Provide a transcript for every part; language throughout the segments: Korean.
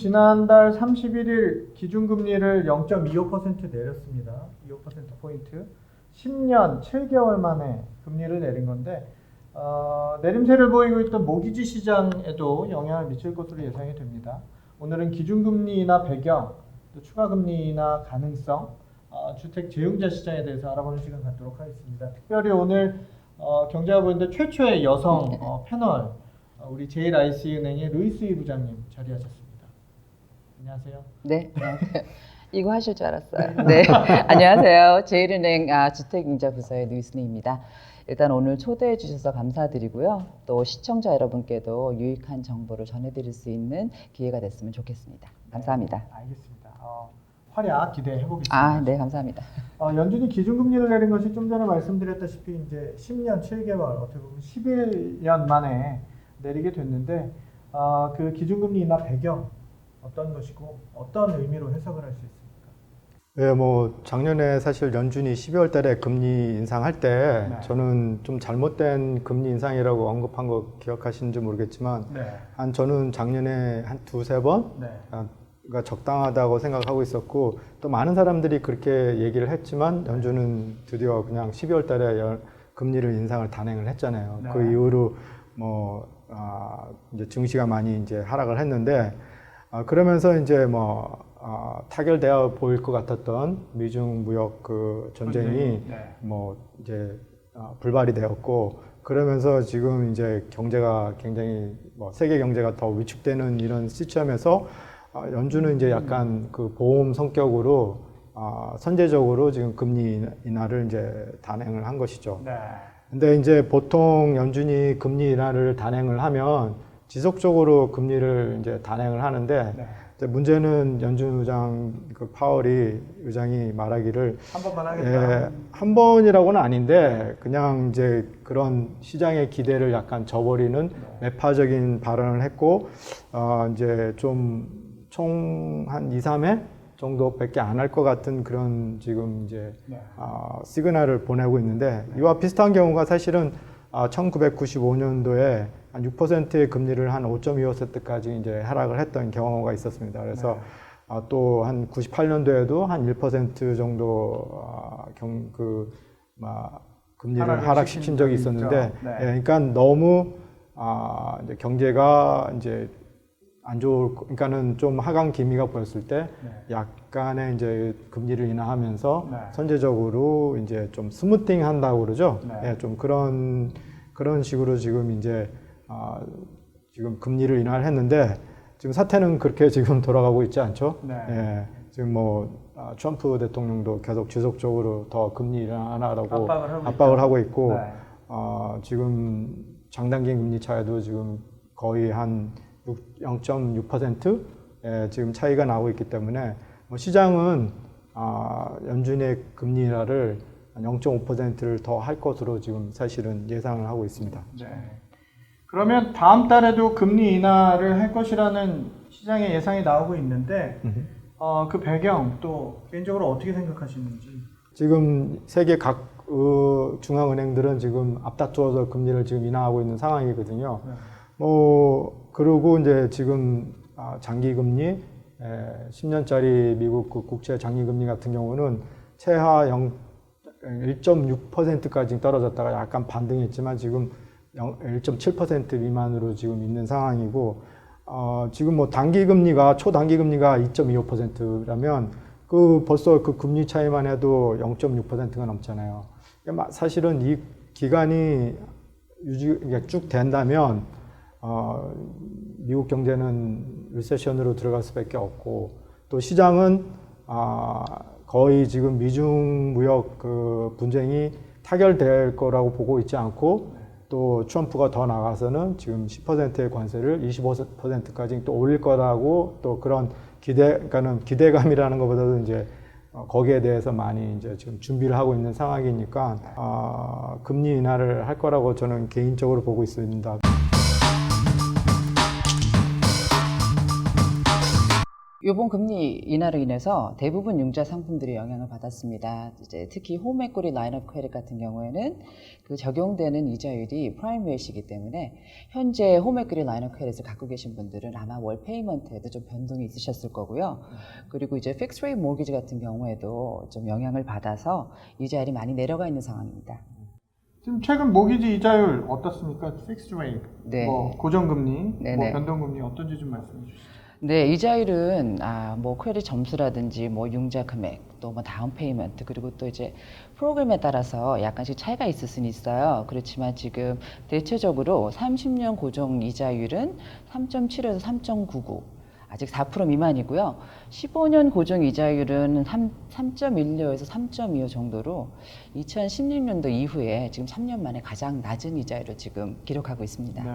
지난달 31일 기준금리를 0.25% 내렸습니다. 25%포인트. 10년 7개월 만에 금리를 내린 건데 내림세를 보이고 있던 모기지 시장에도 영향을 미칠 것으로 예상이 됩니다. 오늘은 기준금리 인하 배경, 또 추가금리 인하 가능성, 주택 재융자 시장에 대해서 알아보는 시간 갖도록 하겠습니다. 특별히 오늘 경제화보인데 최초의 여성 패널, 우리 제일IC은행의 루이스 이 부장님 자리하셨습니다. 안녕하세요. 네, 안녕하세요. 이거 하실 줄 알았어요. 네, 안녕하세요. 제일은행 주택융자부서의 루이스입니다. 일단 오늘 초대해 주셔서 감사드리고요. 또 시청자 여러분께도 유익한 정보를 전해드릴 수 있는 기회가 됐으면 좋겠습니다. 감사합니다. 네, 알겠습니다. 활약 기대해 보겠습니다. 네, 감사합니다. 연준이 기준금리를 내린 것이 좀 전에 말씀드렸다시피 이제 10년 7개월, 어떻게 보면 11년 만에 내리게 됐는데 그 기준금리 인하 배경 어떤 것이고 어떤 의미로 해석을 할 수 있습니까? 네, 뭐 작년에 사실 연준이 12월 달에 금리 인상할 때 네. 저는 좀 잘못된 금리 인상이라고 언급한 거 기억하시는지 모르겠지만 네. 저는 작년에 한 두세 번 네. 가 적당하다고 생각하고 있었고 또 많은 사람들이 그렇게 얘기를 했지만 연준은 드디어 그냥 12월 달에 금리를 인상을 단행을 했잖아요. 네. 그 이후로 이제 증시가 많이 이제 하락을 했는데 그러면서 이제 타결되어 보일 것 같았던 미중 무역 그 전쟁이 네. 이제 불발이 되었고 그러면서 지금 이제 경제가 굉장히 세계 경제가 더 위축되는 이런 시점에서 연준은 이제 약간 그 보험 성격으로 선제적으로 지금 금리 인하를 이제 단행을 한 것이죠. 네. 근데 이제 보통 연준이 금리 인하를 단행을 하면 지속적으로 금리를 이제 단행을 하는데 네. 이제 문제는 연준 의장 그 파월이 의장이 말하기를 한 번만 하겠다. 한 번이라고는 아닌데 그냥 이제 그런 시장의 기대를 약간 저버리는 매파적인 발언을 했고 이제 좀 총 한 2, 3회 정도밖에 안 할 것 같은 그런 지금 이제 시그널을 보내고 있는데 이와 비슷한 경우가 사실은 1995년도에 한 6%의 금리를 한 5.25%까지 이제 하락을 했던 경우가 있었습니다. 그래서 또 한 98년도에도 한 1% 정도 금리를 하락시킨 적이 있었는데, 네. 그러니까 너무 이제 경제가 이제 안 좋을, 그러니까는 좀 하강 기미가 보였을 때 약간의 이제 금리를 인하하면서 선제적으로 이제 좀 스무팅 한다고 그러죠. 좀 그런 식으로 지금 이제 지금 금리를 인하를 했는데 지금 사태는 그렇게 지금 돌아가고 있지 않죠. 지금 트럼프 대통령도 계속 지속적으로 더 금리 인하라고 압박을 하고 있고 지금 장단기 금리 차이도 지금 거의 한 0.6% 지금 차이가 나오고 있기 때문에 시장은 연준의 금리 인하를 0.5%를 더 할 것으로 지금 사실은 예상을 하고 있습니다. 네. 그러면 다음 달에도 금리 인하를 할 것이라는 시장의 예상이 나오고 있는데 그 배경 또 개인적으로 어떻게 생각하시는지? 지금 세계 각 중앙은행들은 지금 앞다투어서 금리를 지금 인하하고 있는 상황이거든요. 그리고 이제 지금 장기금리 10년짜리 미국 그 국채 장기금리 같은 경우는 최하 1.6%까지 떨어졌다가 약간 반등했지만 지금 1.7% 미만으로 지금 있는 상황이고 지금 단기금리가 초단기금리가 2.25%라면 벌써 그 금리 차이만 해도 0.6%가 넘잖아요. 사실은 이 기간이 쭉 된다면 미국 경제는 리세션으로 들어갈 수밖에 없고 또 시장은 거의 지금 미중 무역 그 분쟁이 타결될 거라고 보고 있지 않고 또 트럼프가 더 나가서는 지금 10%의 관세를 25%까지 또 올릴 거라고 또 그런 그러니까는 기대감이라는 것보다도 이제 거기에 대해서 많이 이제 지금 준비를 하고 있는 상황이니까 금리 인하를 할 거라고 저는 개인적으로 보고 있습니다. 이번 금리 인하로 인해서 대부분 융자 상품들이 영향을 받았습니다. 이제 특히 홈에코리 라인업 크레딧 같은 경우에는 그 적용되는 이자율이 프라임 레이시이기 때문에 현재 홈에코리 라인업 크레딧을 갖고 계신 분들은 아마 월 페이먼트에도 좀 변동이 있으셨을 거고요. 그리고 이제 픽스 레이트 모기지 같은 경우에도 좀 영향을 받아서 이자율이 많이 내려가 있는 상황입니다. 지금 최근 모기지 이자율 어떻습니까? 픽스드 레이트, 네. 뭐 고정금리, 네네. 뭐 변동금리 어떤지 좀 말씀해 주시죠. 네, 이자율은 뭐 크레딧 점수라든지 뭐 융자 금액 또 뭐 다운 페이먼트 그리고 또 이제 프로그램에 따라서 약간씩 차이가 있을 수는 있어요. 그렇지만 지금 대체적으로 30년 고정 이자율은 3.7에서 3.99. 아직 4% 미만이고요. 15년 고정 이자율은 3.16에서 3.25 정도로 2016년도 이후에 지금 3년 만에 가장 낮은 이자율을 지금 기록하고 있습니다. 네.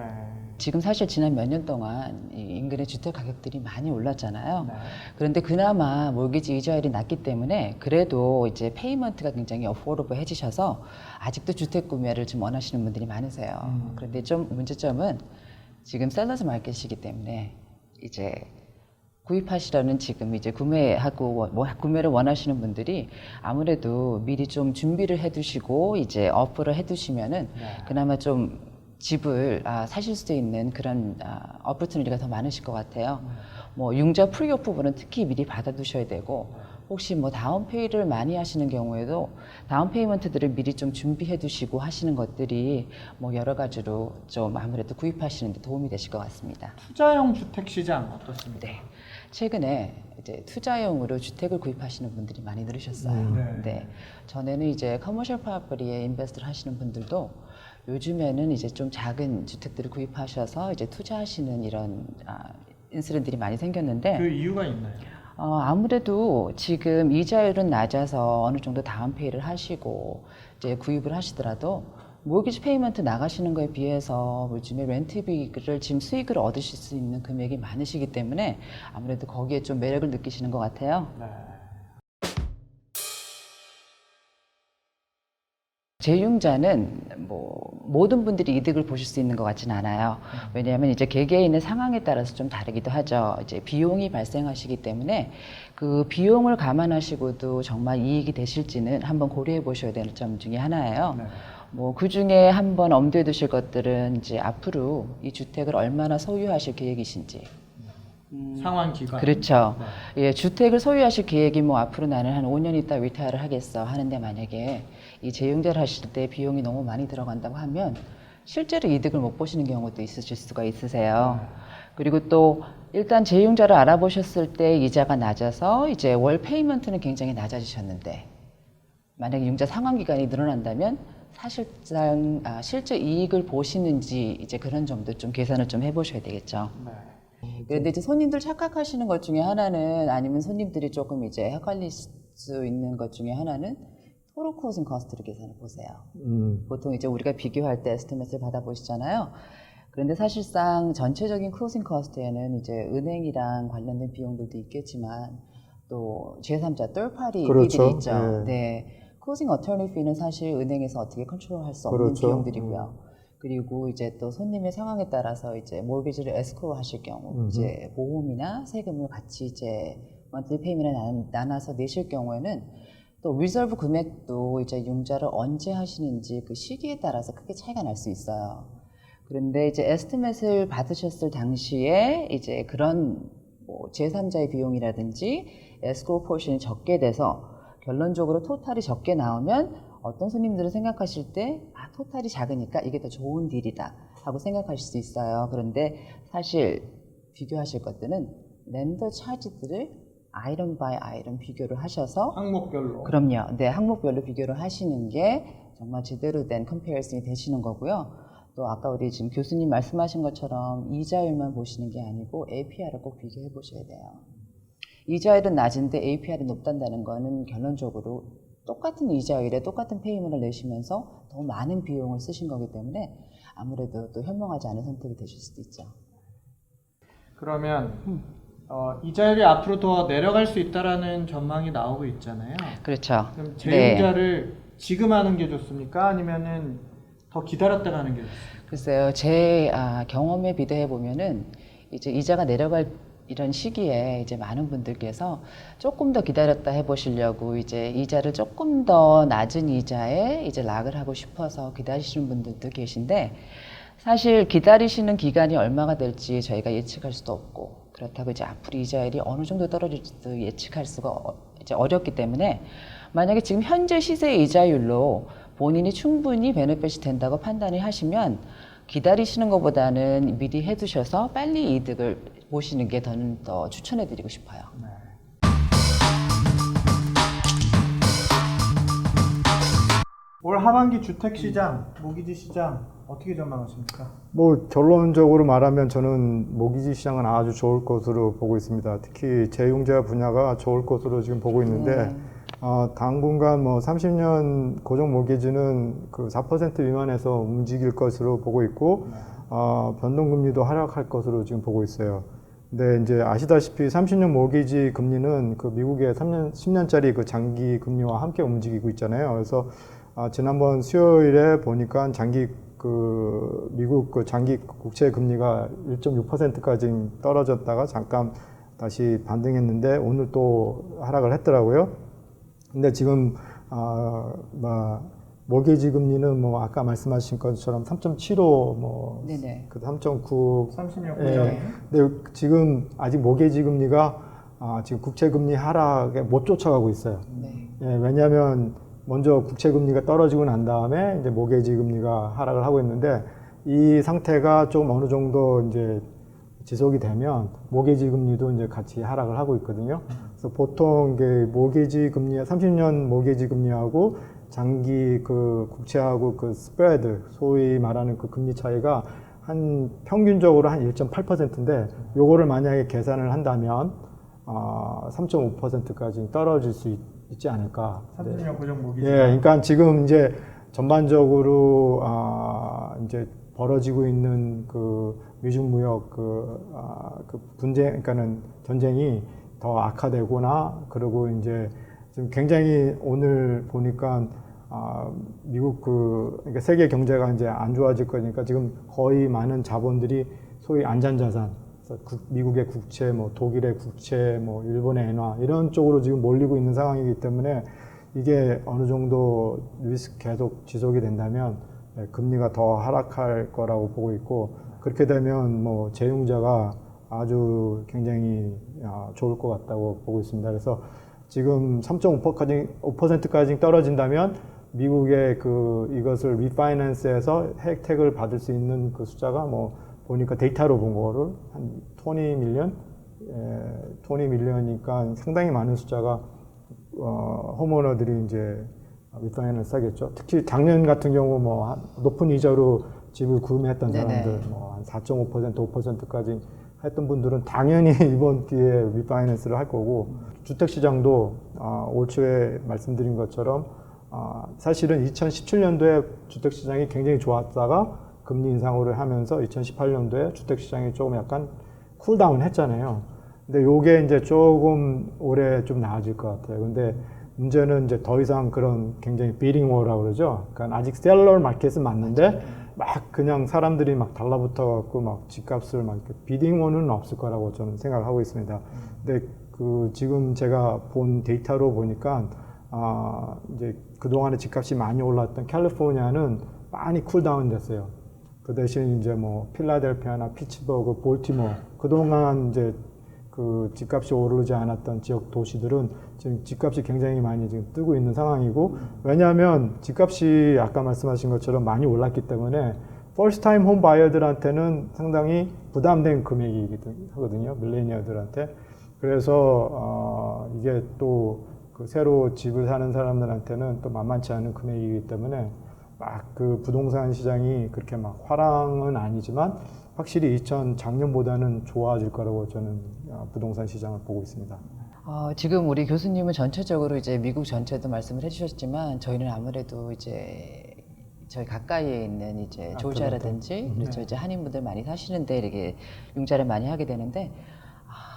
지금 사실 지난 몇 년 동안 이 인근의 주택 가격들이 많이 올랐잖아요. 네. 그런데 그나마 몰기지 이자율이 낮기 때문에 그래도 이제 페이먼트가 굉장히 어포더블해지셔서 아직도 주택 구매를 좀 원하시는 분들이 많으세요. 그런데 좀 문제점은 지금 셀러스 마켓이기 때문에 이제 구입하시려는 지금 이제 구매하고 구매를 원하시는 분들이 아무래도 미리 좀 준비를 해두시고 이제 어플을 해두시면은 그나마 좀 집을 사실 수 있는 그런 어퍼튜니티가 더 많으실 것 같아요. 뭐 융자 프리오 부분은 특히 미리 받아두셔야 되고 혹시 뭐 다운페이를 많이 하시는 경우에도 다운페이먼트들을 미리 좀 준비해 두시고 하시는 것들이 뭐 여러 가지로 좀 아무래도 구입하시는 데 도움이 되실 것 같습니다. 투자용 주택 시장 어떻습니까? 네. 최근에 이제 투자용으로 주택을 구입하시는 분들이 많이 늘으셨어요. 네. 네. 전에는 이제 커머셜 프로퍼티에 인베스트를 하시는 분들도 요즘에는 이제 좀 작은 주택들을 구입하셔서 이제 투자하시는 이런 인스런들이 많이 생겼는데 그 이유가 있나요? 아무래도 지금 이자율은 낮아서 어느 정도 다운페이를 하시고 이제 구입을 하시더라도 모기지 페이먼트 나가시는 거에 비해서 요즘에 렌트비를 지금 수익을 얻으실 수 있는 금액이 많으시기 때문에 아무래도 거기에 좀 매력을 느끼시는 것 같아요. 네. 재융자는 뭐 모든 분들이 이득을 보실 수 있는 것 같지는 않아요. 왜냐하면 이제 개개인의 상황에 따라서 좀 다르기도 하죠. 이제 비용이 발생하시기 때문에 그 비용을 감안하시고도 정말 이익이 되실지는 한번 고려해 보셔야 되는 점 중에 하나예요. 네. 뭐 그 중에 한번 엄두에 두실 것들은 이제 앞으로 이 주택을 얼마나 소유하실 계획이신지. 상환 기간. 그렇죠. 예, 주택을 소유하실 계획이 뭐 앞으로 나는 한 5년 있다 리타이어를 하겠어 하는데 만약에 이 재용자를 하실 때 비용이 너무 많이 들어간다고 하면 실제로 이득을 못 보시는 경우도 있으실 수가 있으세요. 그리고 또 일단 재용자를 알아보셨을 때 이자가 낮아서 이제 월 페이먼트는 굉장히 낮아지셨는데 만약에 융자 상환 기간이 늘어난다면 사실상 실제 이익을 보시는지 이제 그런 점도 좀 계산을 좀 해보셔야 되겠죠. 네. 그런데 이제 손님들 착각하시는 것 중에 하나는 아니면 손님들이 조금 이제 헷갈릴 수 있는 것 중에 하나는 토tal closing cost를 계산해 보세요. 보통 이제 우리가 비교할 때 에스티메이트를 받아보시잖아요. 그런데 사실상 전체적인 closing cost에는 이제 은행이랑 관련된 비용들도 있겠지만 또 제3자 third party 그렇죠. fee들이 있죠. 네. 네. closing attorney fee는 사실 은행에서 어떻게 컨트롤할 수 없는 그렇죠. 비용들이고요. 그리고 이제 또 손님의 상황에 따라서 이제 모기지를 에스크로 하실 경우 이제 보험이나 세금을 같이 이제 monthly payment에 나눠서 내실 경우에는 또 리저브 금액도 이제 융자를 언제 하시는지 그 시기에 따라서 크게 차이가 날 수 있어요. 그런데 이제 에스티메이트를 받으셨을 당시에 이제 그런 뭐 제3자의 비용이라든지 에스크로 포션이 적게 돼서 결론적으로 토탈이 적게 나오면 어떤 손님들은 생각하실 때 토탈이 작으니까 이게 더 좋은 딜이다 하고 생각하실 수 있어요. 그런데 사실 비교하실 것들은 렌더 차지들을 아이템 바이 아이템 비교를 하셔서 항목별로. 그럼요. 네, 항목별로 비교를 하시는 게 정말 제대로 된 컴페어슨이 되시는 거고요. 또 아까 우리 지금 교수님 말씀하신 것처럼 이자율만 보시는 게 아니고 APR을 꼭 비교해 보셔야 돼요. 이자율은 낮은데 APR이 높다는 거는 결론적으로 똑같은 이자율에 똑같은 페이먼을 내시면서 더 많은 비용을 쓰신 거기 때문에 아무래도 또 현명하지 않은 선택이 되실 수도 있죠. 그러면 이자율이 앞으로 더 내려갈 수 있다라는 전망이 나오고 있잖아요. 그렇죠. 그럼 재융자를 지금 하는 게 좋습니까? 아니면은 더 기다렸다가 하는 게 좋습니까? 글쎄요, 제 경험에 비교해 보면은 이제 이자가 내려갈 이런 시기에 이제 많은 분들께서 조금 더 기다렸다 해보시려고 이제 이자를 조금 더 낮은 이자에 이제 락을 하고 싶어서 기다리시는 분들도 계신데, 사실 기다리시는 기간이 얼마가 될지 저희가 예측할 수도 없고, 그렇다고 이제 앞으로 이자율이 어느 정도 떨어질지도 예측할 수가 이제 어렵기 때문에, 만약에 지금 현재 시세 이자율로 본인이 충분히 베네핏이 된다고 판단을 하시면 기다리시는 것보다는 미리 해두셔서 빨리 이득을 보시는 게 저는 더 추천해드리고 싶어요. 네. 올 하반기 주택 시장, 모기지 시장 어떻게 전망하십니까? 뭐 결론적으로 말하면 저는 모기지 시장은 아주 좋을 것으로 보고 있습니다. 특히 재융자 분야가 좋을 것으로 지금 보고 있는데 당분간 뭐 30년 고정 모기지는 그 4% 미만에서 움직일 것으로 보고 있고 변동금리도 하락할 것으로 지금 보고 있어요. 근데 이제 아시다시피 30년 모기지 금리는 그 미국의 10년짜리 그 장기 금리와 함께 움직이고 있잖아요. 그래서 지난번 수요일에 보니까 미국 그 장기 국채 금리가 1.6%까지 떨어졌다가 잠깐 다시 반등했는데 오늘 또 하락을 했더라고요. 근데 지금 모기지 금리는 뭐 아까 말씀하신 것처럼 3.75 네네. 그 3.9 30년 예. 고정이. 근데 지금 아직 모기지 금리가 지금 국채 금리 하락에 못 쫓아가고 있어요. 네. 예, 왜냐하면 먼저 국채 금리가 떨어지고 난 다음에 이제 모기지 금리가 하락을 하고 있는데 이 상태가 좀 어느 정도 이제 지속이 되면 모기지 금리도 이제 같이 하락을 하고 있거든요. 그래서 보통 이게 모기지 금리 30년 모기지 금리하고 장기 그 국채하고 그 스프레드 소위 말하는 그 금리 차이가 한 평균적으로 한 1.8%인데 요거를 만약에 계산을 한다면 3.5%까지 떨어질 수 있지 않을까. 30년 고정 모기지. 예, 그러니까 지금 이제 전반적으로 이제 벌어지고 있는 그 미중 무역 그 분쟁, 그러니까는 전쟁이 더 악화되거나 그리고 이제 지금 굉장히 오늘 보니까 미국 그러니까 세계 경제가 이제 안 좋아질 거니까 지금 거의 많은 자본들이 소위 안전자산, 미국의 국채, 뭐 독일의 국채, 뭐 일본의 엔화 이런 쪽으로 지금 몰리고 있는 상황이기 때문에 이게 어느 정도 리스크 계속 지속이 된다면 금리가 더 하락할 거라고 보고 있고, 그렇게 되면 뭐 재융자가 아주 굉장히 좋을 것 같다고 보고 있습니다. 그래서 지금 3.5%까지 떨어진다면 미국의 이것을 리파이낸스해서 혜택을 받을 수 있는 그 숫자가 뭐 보니까 데이터로 본 거를 한 20 밀리언이니까 상당히 많은 숫자가 홈오너들이 이제 리파이낸스 하겠죠. 특히 작년 같은 경우 뭐 높은 이자로 집을 구매했던 사람들 뭐 한 4.5%, 5%까지 했던 분들은 당연히 이번 기회에 리파이낸스를 할 거고, 주택 시장도 올 초에 말씀드린 것처럼 사실은 2017년도에 주택 시장이 굉장히 좋았다가 금리 인상을 하면서 2018년도에 주택 시장이 조금 약간 쿨다운 했잖아요. 근데 요게 이제 조금 올해 좀 나아질 것 같아요. 근데 문제는 이제 더 이상 그런 굉장히 비딩 워라고 그러죠. 그러니까 아직 셀러 마켓은 맞는데 막 그냥 사람들이 막 달라붙어 갖고 막 집값을 막 비딩 워는 없을 거라고 저는 생각을 하고 있습니다. 근데 지금 제가 본 데이터로 보니까 이제 그동안에 집값이 많이 올랐던 캘리포니아는 많이 쿨다운 됐어요. 그 대신 이제 뭐 필라델피아나 피츠버그, 볼티모어 그동안 이제 그 집값이 오르지 않았던 지역 도시들은 지금 집값이 굉장히 많이 지금 뜨고 있는 상황이고, 왜냐하면 집값이 아까 말씀하신 것처럼 많이 올랐기 때문에 퍼스트 타임 홈 바이어들한테는 상당히 부담된 금액이거든요, 밀레니얼들한테. 그래서 이게 또 그 새로 집을 사는 사람들한테는 또 만만치 않은 금액이기 때문에 막 그 부동산 시장이 그렇게 막 화랑은 아니지만 확실히 작년보다는 좋아질 거라고 저는 부동산 시장을 보고 있습니다. 지금 우리 교수님은 전체적으로 이제 미국 전체도 말씀을 해주셨지만, 저희는 아무래도 이제 저희 가까이에 있는 이제 조지아라든지 그렇죠, 이제 한인분들 많이 사시는데 이렇게 융자를 많이 하게 되는데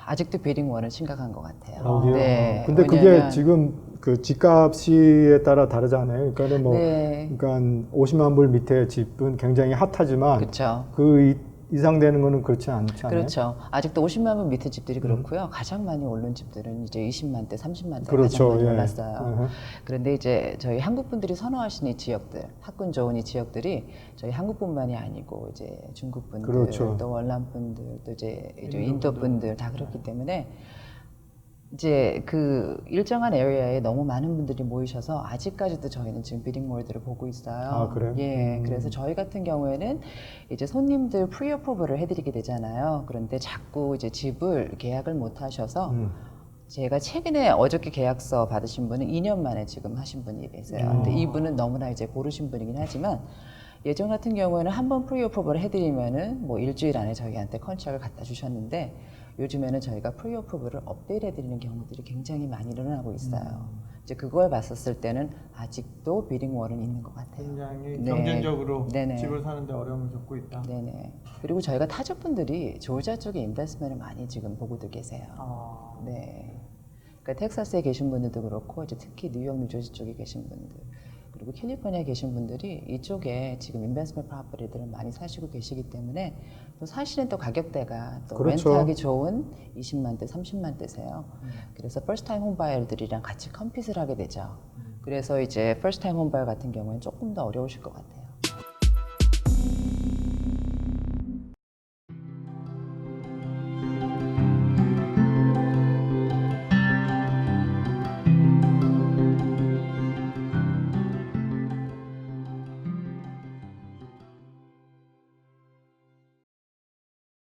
아직도 비딩 워는 심각한 것 같아요. 네. 근데 그게 지금 그 집값에 따라 다르잖아요. 그러니까는 뭐, 그러니까 50만 불 밑에 집은 굉장히 핫하지만, 그쵸. 그 이상 되는 거는 그렇지 않지 않아요? 그렇죠. 아직도 50만 원 밑에 집들이 그렇고요. 가장 많이 오른 집들은 이제 20만 대, 30만 대 그렇죠. 가장 많이 예. 올랐어요. 그런데 이제 저희 한국 분들이 선호하시는 이 지역들, 학군 좋은 이 지역들이 저희 한국뿐만이 아니고 이제 중국 분들, 그렇죠. 또 월남 분들, 또 이제 인도 인도 분들 다 그렇기 때문에 이제 그 일정한 에리아에 너무 많은 분들이 모이셔서 아직까지도 저희는 지금 비딩몰들을 보고 있어요. 아, 그래요? 예, 그래서 저희 같은 경우에는 이제 손님들 프리 어프로벌을 해드리게 되잖아요. 그런데 자꾸 이제 집을 계약을 못 하셔서 제가 최근에 어저께 계약서 받으신 분은 2년 만에 지금 하신 분이 계세요. 근데 이분은 너무나 이제 고르신 분이긴 하지만 예전 같은 경우에는 한 번 프리 어프로벌을 해드리면은 뭐 일주일 안에 저희한테 컨트랙을 갖다 주셨는데 요즘에는 저희가 프리 어프로벌을 업데이트 해드리는 경우들이 굉장히 많이 일어나고 있어요. 이제 그거에 봤었을 때는 아직도 비딩월은 있는 것 같아요. 굉장히 네. 경쟁적으로 네네. 집을 사는데 어려움을 겪고 있다. 네네. 그리고 저희가 타주분들이 조지아 쪽에 인베스트먼트를 많이 지금 보고들 계세요. 아, 네. 그러니까 텍사스에 계신 분들도 그렇고 이제 특히 뉴욕, 뉴저지 쪽에 계신 분들 그리고 캘리포니아에 계신 분들이 이쪽에 지금 인베스트먼트 프로퍼티들을 많이 사시고 계시기 때문에 또 사실은 또 가격대가 또 그렇죠. 렌트하기 좋은 20만 대, 30만 대세요. 그래서 퍼스트 타임 홈바이어들이랑 같이 컴핏을 하게 되죠. 그래서 이제 퍼스트 타임 홈바이어 같은 경우에는 조금 더 어려우실 것 같아요.